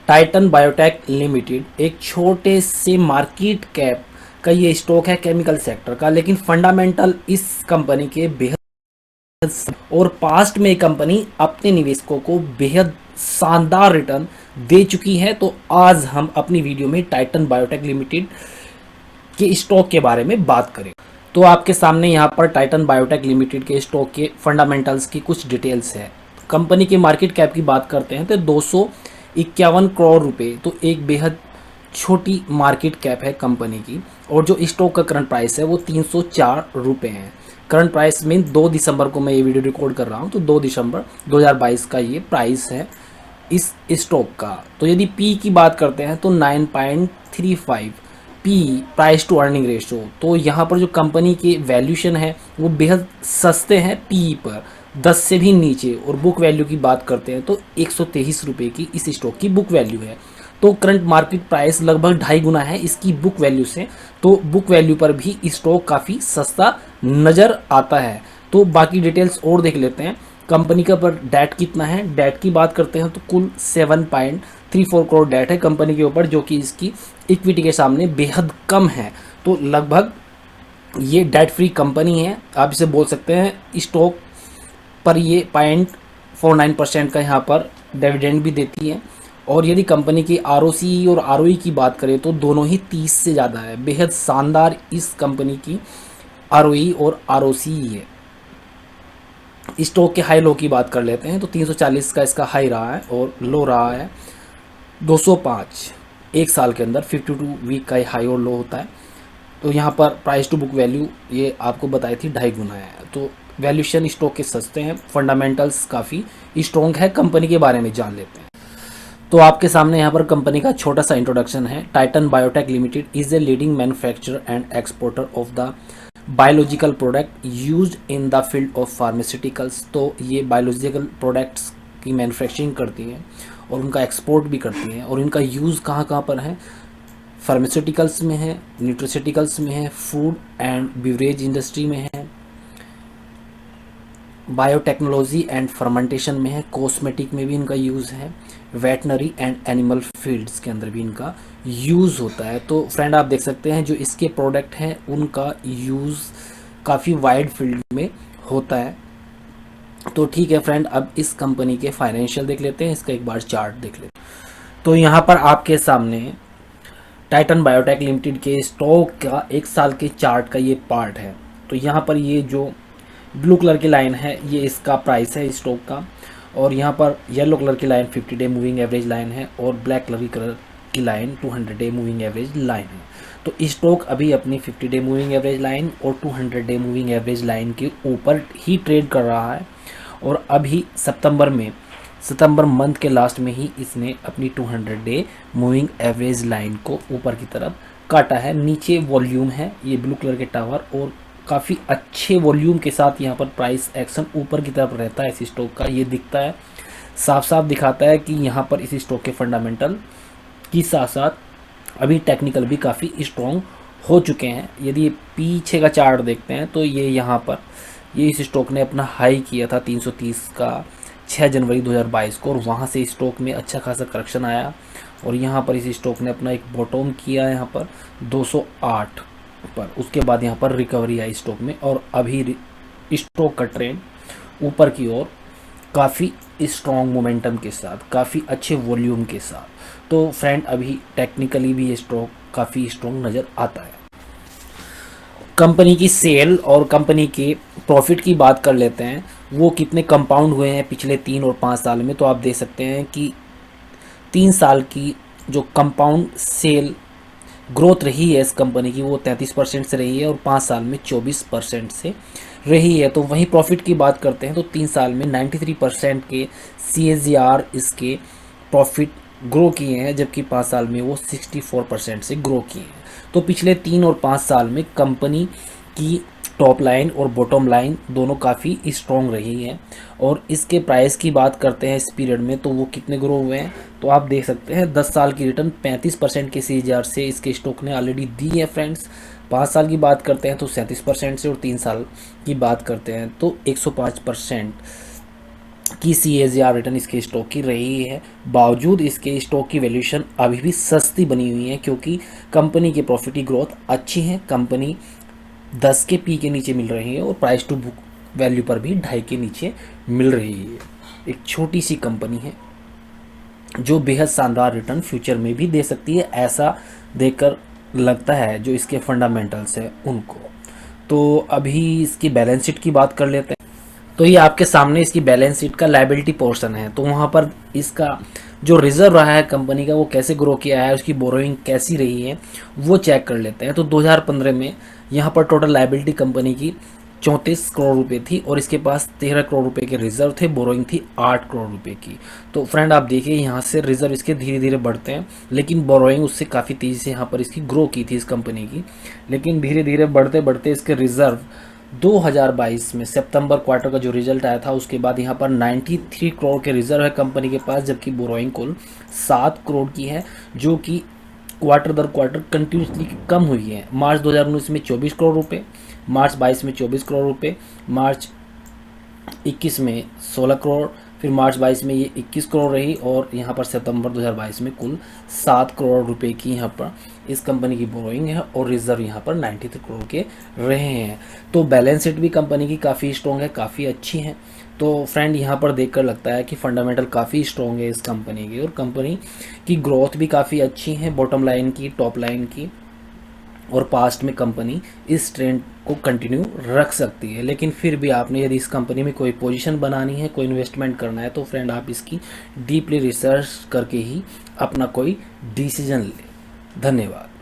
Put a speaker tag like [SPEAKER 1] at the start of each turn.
[SPEAKER 1] Titan biotech limited एक छोटे से मार्केट कैप का ये स्टॉक है केमिकल सेक्टर का, लेकिन फंडामेंटल इस कंपनी के बेहद और पास्ट में कंपनी अपने निवेशकों को बेहद शानदार रिटर्न दे चुकी है। तो आज हम अपनी वीडियो में टाइटन बायोटेक लिमिटेड के स्टॉक के बारे में बात करें। तो आपके सामने यहाँ पर टाइटन बायोटेक लिमिटेड के स्टॉक के फंडामेंटल्स की कुछ डिटेल्स है। कंपनी की मार्केट कैप की बात करते हैं तो 251 करोड़ रुपए, तो एक बेहद छोटी मार्केट कैप है कंपनी की। और जो स्टॉक का करंट प्राइस है वो 304 रुपये है। करंट प्राइस में 2 दिसंबर को मैं ये वीडियो रिकॉर्ड कर रहा हूँ, तो 2 दिसंबर 2022 का ये प्राइस है इस स्टॉक का। तो यदि पी की बात करते हैं तो 9.35 P, price to earning ratio. तो यहाँ पर जो कंपनी की वैल्यूशन है वो बेहद सस्ते हैं पी पर, 10 से भी नीचे। और बुक वैल्यू की बात करते हैं तो 123 रुपये की इस स्टॉक की बुक वैल्यू है। तो करंट मार्केट प्राइस लगभग 2.5 गुना है इसकी बुक वैल्यू से। तो बुक वैल्यू पर भी स्टॉक काफ़ी सस्ता नज़र आता है। तो बाकी डिटेल्स और देख लेते हैं। कंपनी का पर डेट कितना है, डेट की बात करते हैं तो कुल 7.34 करोड़ डेट है कंपनी के ऊपर, जो कि इसकी इक्विटी के सामने बेहद कम है। तो लगभग ये डेट फ्री कंपनी है, आप इसे बोल सकते हैं। स्टॉक पर ये 0.49% का यहाँ पर डिविडेंड भी देती है। और यदि कंपनी की आरओसी और आरओई की बात करें तो दोनों ही 30 से ज़्यादा है। बेहद शानदार इस कंपनी की आरओई और आरओसी है। स्टॉक के हाई लो की बात कर लेते हैं तो 340 का इसका हाई रहा है और लो रहा है 205। एक साल के अंदर 52 वीक का हाई और लो होता है। तो यहाँ पर प्राइस टू बुक वैल्यू ये आपको बताई थी 2.5 गुना है। तो वैल्यूशन स्टॉक के सस्ते हैं, फंडामेंटल्स काफ़ी स्ट्रॉन्ग है। कंपनी के बारे में जान लेते हैं। तो आपके सामने यहाँ पर कंपनी का छोटा सा इंट्रोडक्शन है। Titan biotech limited is a leading manufacturer and exporter of the biological product used in the field of pharmaceuticals. तो ये बायोलॉजिकल प्रोडक्ट्स की मैन्युफैक्चरिंग करती है और उनका एक्सपोर्ट भी करती है। और इनका यूज़ कहाँ कहाँ पर है, फार्मास्यूटिकल्स में है, न्यूट्रिसिटिकल्स में है, फूड एंड बिवरेज इंडस्ट्री में है, बायोटेक्नोलॉजी एंड फर्मेंटेशन में है, कॉस्मेटिक में भी इनका यूज़ है, वेटनरी एंड एनिमल फीड्स के अंदर भी इनका यूज़ होता है। तो फ्रेंड आप देख सकते हैं जो इसके प्रोडक्ट हैं उनका यूज़ काफ़ी वाइड फील्ड में होता है। तो ठीक है फ्रेंड, अब इस कंपनी के फाइनेंशियल देख लेते हैं, इसका एक बार चार्ट देख लेते हैं। तो यहाँ पर आपके सामने टाइटन बायोटेक लिमिटेड के स्टॉक का 1 साल के चार्ट का ये पार्ट है। तो यहाँ पर ये जो ब्लू कलर की लाइन है ये इसका प्राइस है स्टॉक का, और यहाँ पर येलो कलर की line 50 day moving average line है और ब्लैक कलर की line 200 day moving average line है। तो स्टॉक अभी अपनी 50 डे मूविंग एवरेज लाइन और 200 डे मूविंग एवरेज लाइन के ऊपर ही ट्रेड कर रहा है। और अभी सितंबर मंथ के लास्ट में ही इसने अपनी 200 डे मूविंग एवरेज लाइन को ऊपर की तरफ काटा है। नीचे वॉल्यूम है ये ब्लू कलर के टावर, और काफ़ी अच्छे वॉल्यूम के साथ यहाँ पर प्राइस एक्शन ऊपर की तरफ रहता है इस स्टॉक का। ये दिखता है, साफ साफ दिखाता है कि यहाँ पर इस स्टॉक के फंडामेंटल की साथ साथ अभी टेक्निकल भी काफ़ी स्ट्रॉन्ग हो चुके हैं। यदि पीछे का चार्ट देखते हैं तो ये यहाँ पर ये इस स्टॉक ने अपना हाई किया था 330 का 6 जनवरी 2022 को, और वहाँ से स्टॉक में अच्छा खासा करेक्शन आया। और यहाँ पर इस स्टॉक ने अपना एक बॉटम किया यहाँ पर 208 पर। उसके बाद यहाँ पर रिकवरी आई स्टॉक में, और अभी स्टॉक का ट्रेंड ऊपर की ओर काफ़ी स्ट्रॉन्ग मोमेंटम के साथ, काफ़ी अच्छे वॉल्यूम के साथ। तो फ्रेंड अभी टेक्निकली भी ये स्टॉक काफ़ी स्ट्रॉन्ग नज़र आता है। कंपनी की सेल और कंपनी के प्रॉफिट की बात कर लेते हैं, वो कितने कंपाउंड हुए हैं पिछले 3 और 5 साल में। तो आप देख सकते हैं कि 3 साल की जो कंपाउंड सेल ग्रोथ रही है इस कंपनी की वो 33% से रही है, और 5 साल में 24% से रही है। तो वहीं प्रॉफिट की बात करते हैं तो 3 साल में 93% के CAGR इसके प्रॉफिट ग्रो किए हैं, जबकि 5 साल में वो 64% से ग्रो किए हैं। तो पिछले 3 और 5 साल में कंपनी की टॉप लाइन और बॉटम लाइन दोनों काफ़ी स्ट्रॉन्ग रही है। और इसके प्राइस की बात करते हैं इस पीरियड में तो वो कितने ग्रो हुए हैं, तो आप देख सकते हैं 10 साल की रिटर्न 35% के CAGR से इसके स्टॉक ने ऑलरेडी दी है फ्रेंड्स। 5 साल की बात करते हैं तो 37% से, और 3 साल की बात करते हैं तो 105% की CAGR रिटर्न इसके स्टॉक की रही है। बावजूद इसके स्टॉक की वैल्यूएशन अभी भी सस्ती बनी हुई है, क्योंकि कंपनी की प्रॉफिट की ग्रोथ अच्छी है। कंपनी 10 के पी के नीचे मिल रही है और प्राइस टू बुक वैल्यू पर भी 2.5 के नीचे मिल रही है। एक छोटी सी कंपनी है जो बेहद शानदार रिटर्न फ्यूचर में भी दे सकती है, ऐसा देखकर लगता है जो इसके फंडामेंटल्स है उनको। तो अभी इसकी बैलेंस शीट की बात कर लेते हैं। तो ये आपके सामने इसकी बैलेंस शीट का लायबिलिटी पोर्शन है। तो वहाँ पर इसका जो रिजर्व रहा है कंपनी का वो कैसे ग्रो किया है, उसकी बोरोइंग कैसी रही है, वो चेक कर लेते हैं। तो 2015 में यहाँ पर टोटल लायबिलिटी कंपनी की 34 करोड़ रुपए थी और इसके पास 13 करोड़ रुपए के रिजर्व थे। बोरोइंग थी 8 करोड़ रुपए की। तो फ्रेंड आप देखिए यहाँ से रिजर्व इसके धीरे धीरे बढ़ते हैं, लेकिन बोरोइंग उससे काफ़ी तेज़ी से यहाँ पर इसकी ग्रो की थी इस कंपनी की। लेकिन धीरे धीरे बढ़ते बढ़ते इसके रिजर्व 2022 में सितंबर क्वार्टर का जो रिजल्ट आया था उसके बाद यहाँ पर 93 करोड़ के रिजर्व है कंपनी के पास, जबकि बोरोइंग कुल 7 करोड़ की है, जो कि क्वार्टर दर क्वार्टर कंटिन्यूसली कम हुई है। मार्च 2019 में 24 करोड़ रुपए, मार्च 22 में 24 करोड़ रुपए, मार्च 21 में 16 करोड़, फिर मार्च 22 में ये 21 करोड़ रही और यहाँ पर सितंबर 2022 में कुल 7 करोड़ रुपए की यहाँ पर इस कंपनी की बोरोइंग है और रिजर्व यहाँ पर 93 करोड़ के रहे हैं। तो बैलेंस शीट भी कंपनी की काफ़ी स्ट्रॉन्ग है, काफ़ी अच्छी है। तो फ्रेंड यहाँ पर देखकर लगता है कि फंडामेंटल काफ़ी स्ट्रॉन्ग है इस कंपनी की और कंपनी की ग्रोथ भी काफ़ी अच्छी है, बॉटम लाइन की, टॉप लाइन की, और पास्ट में कंपनी इस ट्रेंड को कंटिन्यू रख सकती है। लेकिन फिर भी आपने यदि इस कंपनी में कोई पोजीशन बनानी है, कोई इन्वेस्टमेंट करना है, तो फ्रेंड आप इसकी डीपली रिसर्च करके ही अपना कोई डिसीजन लें। धन्यवाद।